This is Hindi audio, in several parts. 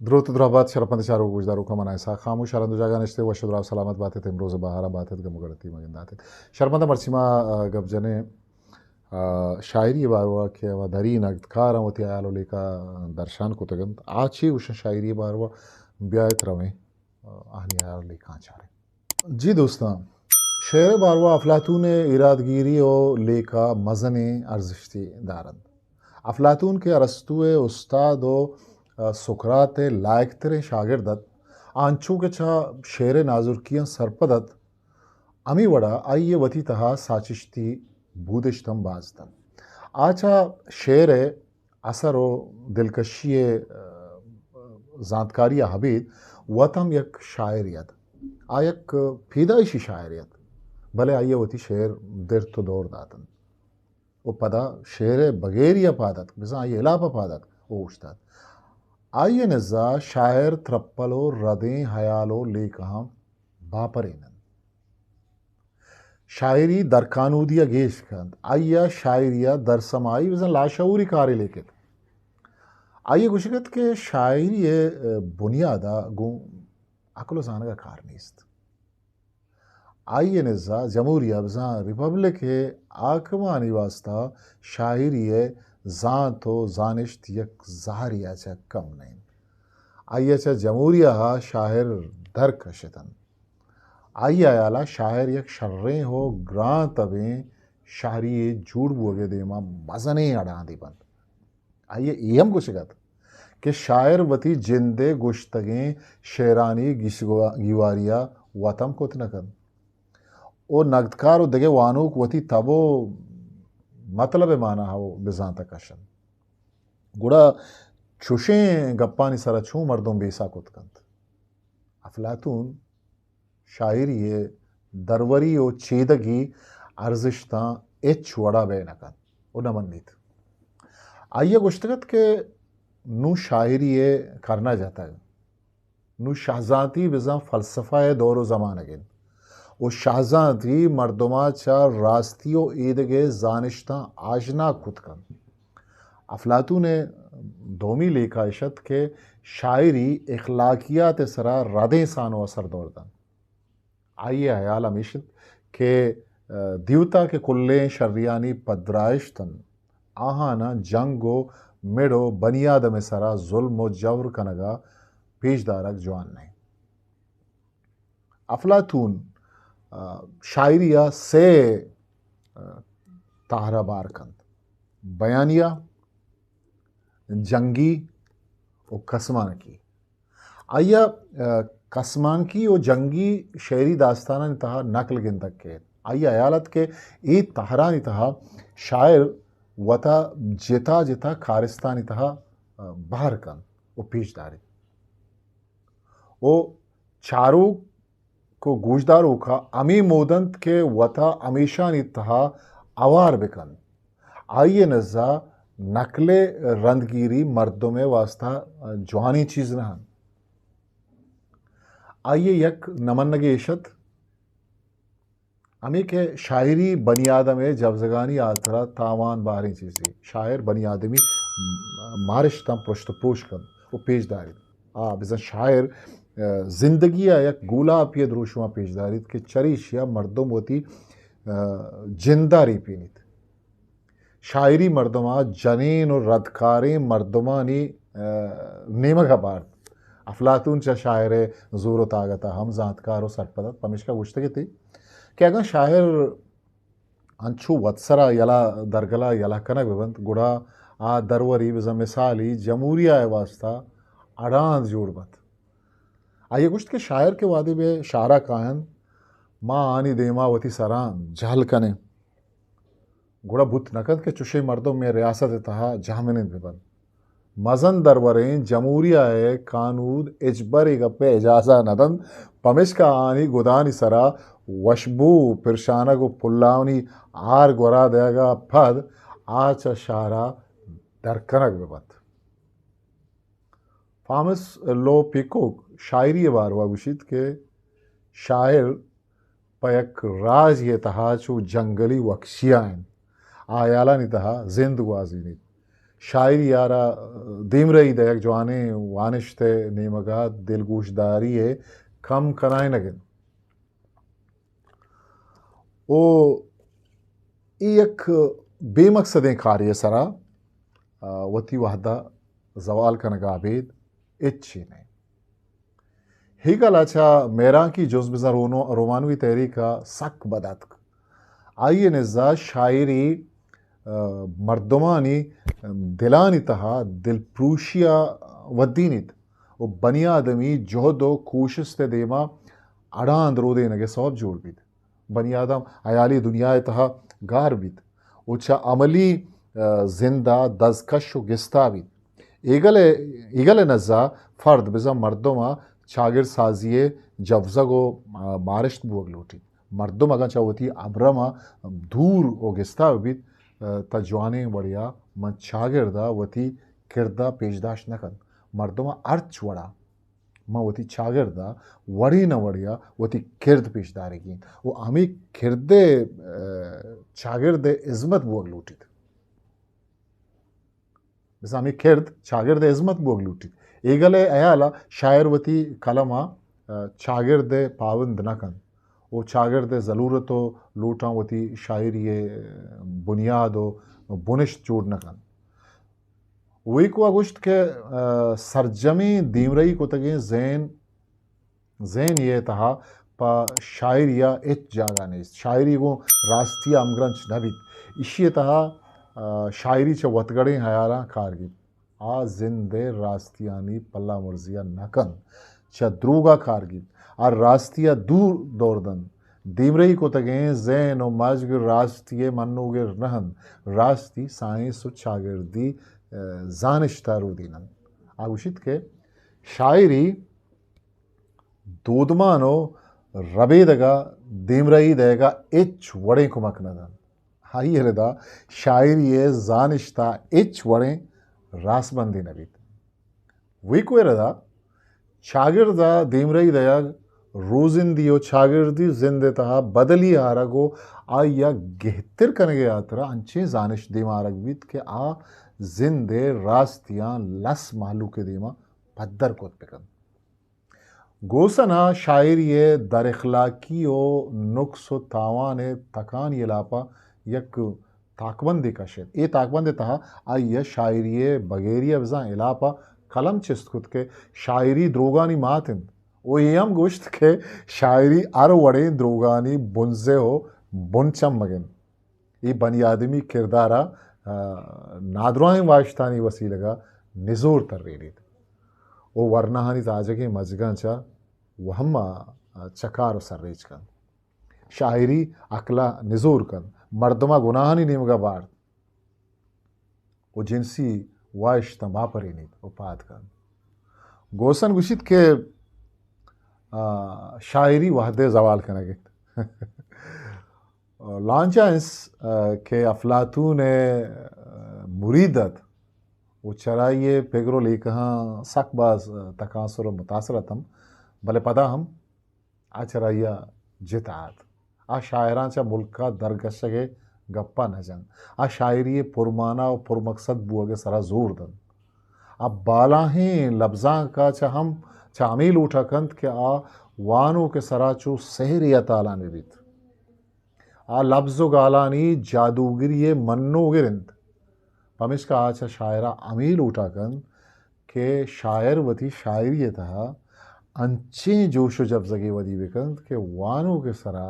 द्रुत द्रबात शरपंत शाहरुख गुजदारू का मनायसा खामोश शरंदु जागा नशते व शुद्राव सलामत बातें थे रोज़ बहारा बातें गम गड़ती मगन दाते शरपंत मरसिमा गबजने शायरी बारवा के व दरी नगदकार वती आयालो लेका दर्शान को तगंत आची उस शायरी बारवा ब्यायत रवे आहनी आयालो लेका चारे जी दोस्तां शेर बारवा अफलातून इरादगिरी और लेका मजने अर्जिश्ती दारंद अफलातून के अरस्तुए उस्ताद व सुकरात लायक तेरे शागिर्दत आंचू के छा शेर नाजुरकियां सरपदत अमी वड़ा आइए वती तहा साचिश्ती बूदिश्तम बाजतन आचा शेर असर व दिलकशी जानकारी हबीद वतम यक शायरियत आयक फीदाइशी शायरियत भले आइए वती शेर दिर तो दौर दातन वो पदा शेर बगैरिया पादत बिजा आइए इलापा पादत वो उस्ताद आइए नज़ा शायर त्रप्पलो रदें हयालो लेकहां बापरेनन शायरी दरकानूदिया गेश कंद आइया शायरिया दरसमाई वजन लाशऊरी कारी लेकिन आइए गुशगत के शायरी बुनियादा गु अकलो जाना का कार नीस्त आइए नज़ा जमहूरिया वजा रिपब्लिक आकमानी वास्ता शायरी जान तो जानिश्त यक जहरिया चा कम नहीं आइया चा जमहूरिया शायर दर कशतन आइए आयाला शायर यक शर्रें हो ग्रां तबें शाहरी जूड़ बोगे देमा मजने अड़ा दी बंद आइए एम गुशगत कि शायर वती जिंदे गुश्तगें शेरानी गिवारिया वतम कुत नकन ओ नगदकार दगे वानूक वती तबो मतलब माना हो बिजांता कशन गुड़ा छुशें गप्पानी सरा छू मर्दों बेसा कुतकंत अफलातून शायरी दरवरी ओ चेदगी अर्जिश्ता एच वड़ा बे नकन ओ नमन्नीत आइए गुश्तगत के नू शायरी करना जाता है नू शाहजाती बिजा फ़लसफ़ा दौर ज़मान अगेन वो शाहजादी मर्दमा चा रास्तियों ईदगे जानिश्ता आशना खुदकन अफलातू ने दोमी लेखा इशत के शायरी इखलाकियात सरा रदे सानो असर दौरदन आइए हयाल अमीशत के दिवता के कुल्ले शर्रियानी पद्राइश्तन आहाना जंगो मेड़ो बनियाद में सरा जुल्म जवर कनगा पेशदारक जवान नहीं अफलातून शायरिया से ताहरा बार कंद बयानिया जंगी और कसमान की आइया कसमान की और जंगी शेरी दास्ताना तहा नकल गिन तक के आइया अयालत के ई तहरा तहा शायर वता जिता जिता खारिस्तानी तहा बाहर कन वो पेशदारी वो चारों को गूजदारों का अमी मोदंत के वता अमीशा नितहा अवार बिकन आइए नज़ा नकले रंदगिरी मर्दों में वास्ता जवानी चीज़ न आइए यक नमन्नगे इशत अमी के शायरी बनियादम जबजगानी आतरा तावान बाहरी चीज़ी शायर बनियादमी मारिश तम पुष्ट पोश कन वो पेशदारी बिजन शायर जिंदगी यक गुला पिय द्रोशुआ पेशदारी के चरिश या मर्दों होती जिंदारी पीनित शायरी मर्दमा जनीन और रदकारें मर्दमानी नेमक बार अफलातून चा शायर जोर तागता हम जानकार और सरपदत पमिश्का गुश्तगी थी कि अगर शायर अंशु वत्सरा यला दरगला यला कनक विबंत गुड़ा आ दरवरी बिजा मिसाली जमहूरिया वास्ता अड़ांद जोड़बत आइए गुश्त के शायर के वादे में शारा कायन माँ आनी देमावती सरान जहल कने गुड़ा बुत नकद के चुशे मर्दों में रियासत तहा जामिन बिबन मजन दरवरें जमहूरिया कानूद इजबर गप्पे इजाजा नदन पमिश का आनी गुदानी सरा वशबू पिरशाना को पुल्लावनी आर गोरा देगा फद आच शारा दरकनक बिबत फामस लो पिकोक शायरी बारवा गुशित के शायर पयक राज ये तहा चो जंगली वक्शियान आयाला नि तहा जिंद वाजी नि शायरी यारा दीमरई दयक जवाने वानिश्ते नेमगा दिलगोशदारी है कम कराए नगन ओ एक बेमकसदें कार्य सरा वती वहदा जवाल कनगा आबेद इच्छी ने हिगल अच्छा मेरा की जुज़ बिज़ा रोमानवी तहरीका सक बदत आइए नज़ा शायरी मर्दमानी दिलानी तहा दिलप्रूशिया वदीनित वो बनी आदमी जोहदो कोशिश ते देमा अड़ा अंदरो देने के सब जोड़ बीत बनी आदम अयाली दुनिया तहा गार बीत उच्छा अमली जिंदा दजकश गिस्ता बीत ईगल नज़ा फ़र्द बिज़ा मर्दमा शागिर साजिए जवज़गो मारिश्त बुअग लोटी मर्दम अगर चाहती अब्रमा दूर ओ गिस्ता बीत तजवाने वड़िया मन शागिर्दा वती किरदा पेशदाश नकन मर्दमा अर्च वड़ा माँ वती शागिर्दा वड़ी न वड़िया वती किरद पेशदारी की वो हमें किरदे शागिर्दे इज़्मत बुअग लूटी जैसे हमें किरद शागिर्दे इज़्मत बुअग लूटी एगले अयाला शायर वती कलमा शागिर्दे पाबंद नकन वो शागिर्द ज़रूरत लूटा वती शायरी बुनियाद बुनिश जोड़ नकन वही को अगुश्त के सरजमी दीमरई को तगे जैन ये तहा पा शायरिया इच जागा नहीं शायरी को रास्ती अमग्रंच नबी इसी तहा शायरी च वतगड़े हयारा कारगिब आ जिंदे रास्तियानी पल्ला मुर्जिया नकन च द्रूगा कारगिब आ रास्तिया दूर दौरदन दीमरई को तगे जैन और माजगिर रास्तिये मन्नोगिर रहन रास्ती साइंस शागिर्दी जानिश्ता रूदीनन आगुशित के शायरी दूदमानो रबेदगा दीमरई देगा इच वड़े कुमक नदन हाई हलदा शायरी जानिश्ता इच वड़े रासबंदी नबीत वी को रदा शागिर्दा दीमरई दया रोजिंदियो शागिर्दी जिंदे तहा बदली आरगो आ या गेहतिर कनगे आतरा अंचे जानिश दिमारग बीत के आ जिंदे रास्तियां लस मालू के दीमा पद्दर कोत पिकन गोसना शायरी दर इखलाकी ओ नुक्स तावान तकान ये लापा यक ताकबंदी का शेद ए ताकबंदी तहा आइया शायरी बगेरिया वजा इलापा कलम चिस्त खुद के शायरी द्रोगानी मातिन ओ यम गोश्त के शायरी अर वड़े द्रोगानी बुनजे हो बुनचम मगन ये बनी आदमी किरदारा नादराएं वाशतानी वसीलगा निजोर तर रेडी ओ वर्नाहानी ताजगे मजगांचा वहम्मा चकार सर्रेज कन शायरी अकला निजोर कन मर्दमा गुनाहानी निमगा बार ओ जिनसी वाश तंबा परी नहीं उपाद कन गोसन गुशित के शायरी वहदे जवाल कनगे लांचांस के अफलातून मुरीदत वो चराइए पेगरो लेकहाँ सकबाज तकासुर मुतासरतम भले पदा हम आ चराइया जितात आ शायरांचा मुल्का दरगशगे गप्पा नजन आ शायरी पुरमाना और पुरमकसद बुअगे सरा जोर दन अब बाला ही लफ्ज़ां का हम चामील उठा कंत के आ वानों के सराचो सहरिया ताला निबित आ लफ्ज़ो गालानी जादूगिरी मन्नो गिरंत पमिश का आचा शायरा अमील उठाकन के शायर वती शायरी था अंचे जोशो जब जगे वदी विकंत के वानों के सरा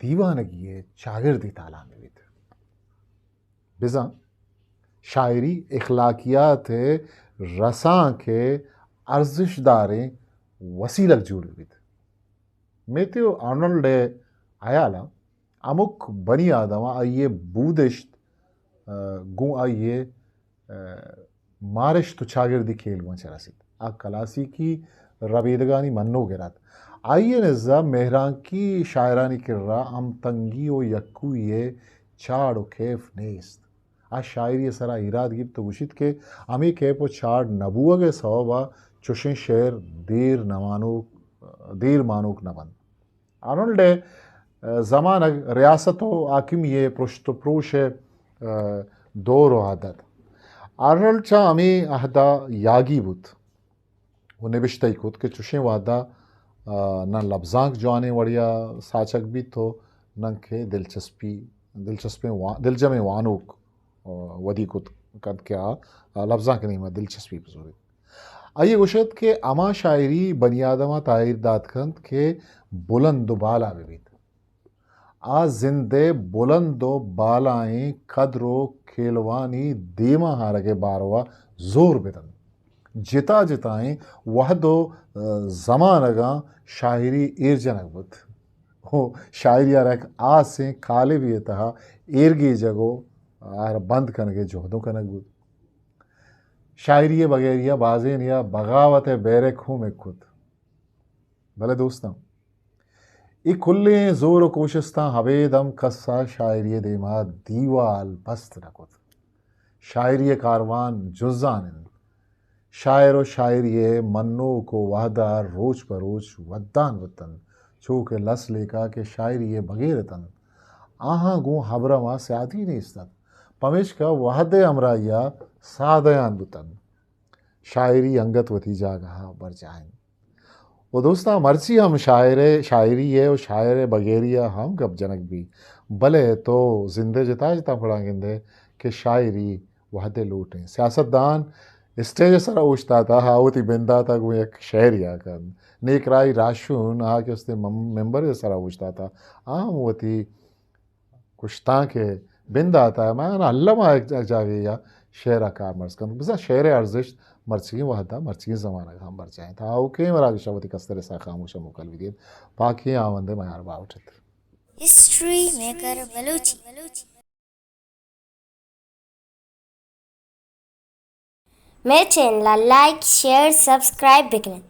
दीवानगी है शागिर्दी ताला में भी बिजा शायरी इखलाकियात है रसां के अर्जिशदारें वसीलक जुड़ भी मेत्यो आर्नल्ड आयाला अमुक बनी आदमा आइए बूदिश्त गु आइए मारिश तो शागिर्दी खेल वहाँ चरासी आ कलासी की रबेदगानी मन्नो गिरात आइए नज़ा मेहरान की शायरानी किर्रा अम तंगी ओ यक्कू ये चाड़ खेफ नेस्त आ शायरी सरा इराद गिब तो गुशित के अमी केपो चाड़ नबुआ के सवाबा चुशें शेर देर मानूक नबन आर्नल्ड ज़मान रियासत आकिम ये पुष्ट प्रोश दौर व आदत आर्नल्डचा आमी आहदा यागी बुत वो निबिश्तई कुत के चुशे वादा न लफ्जांक जवाने वड़िया साचक भी तो न के दिलचस्पी वानुक वदी कुत कद क्या लफ्जांक नहीं मैं दिलचस्पी पसूरी आइए गुशत के अमा शायरी बनियादमा ताहिर दादकंद के बुलंद बाला बेबीत आ जिंदे बुलंदो बालाएं कदरो खेलवानी दीमा हारगे बारवा जोर बेदन जिता जिताएं वह दो जमानगा शायरी ईरजनक बुत हो शायरी रख आ से खाले भी तहा ईरगी जगो आर बंद कनगे जोहदों कनक बुत शायरी बगैरिया बाजेन या बगावत बेरे खूं में खुद भले दोस्तों ये खुले जोर कोशिस्ता हवेदम कस्सा शायरी देमा दीवाल बस्त नकुत शायरी कारवान जुजान शायर व शायरी मन्नो को वादा रोज बरोज वद्दान वतन छो के लस लेका के शायरी बगैरतन आहा गो हबरमा स्यादी नहीं इस्तत पमेश का वहदे अमराया सादयान बुतन शायरी अंगत वती जागा बर जाएं वो दोस्ता मर्ची हम शायरी है और शायर बगैरिया हम गप जनक भी भले तो जिंदे जिता जिता पढ़ाएंगे कि शायरी वहदे लूटें सियासतदान स्टेज सर उछता था हाउती बिंदा था वो एक शहरिया कर नेक राय राशून आ के उसने मेंबर सर उछता था आम वो थी कुश्ता के बिंदा आता मैं अल्लामा जागे या शेर कार मर्ज कर बस शेर अर्जिश मर्ची वहदा मर्ची ज़माना हम मर जाए था ओके मरा शवती कस्तर सा खामोश मुकल विदित बाकी आमंदे मयार बाउठत हिस्ट्री मेकर बलूची मेरे चैनल लाइक शेयर सब्सक्राइब बिकने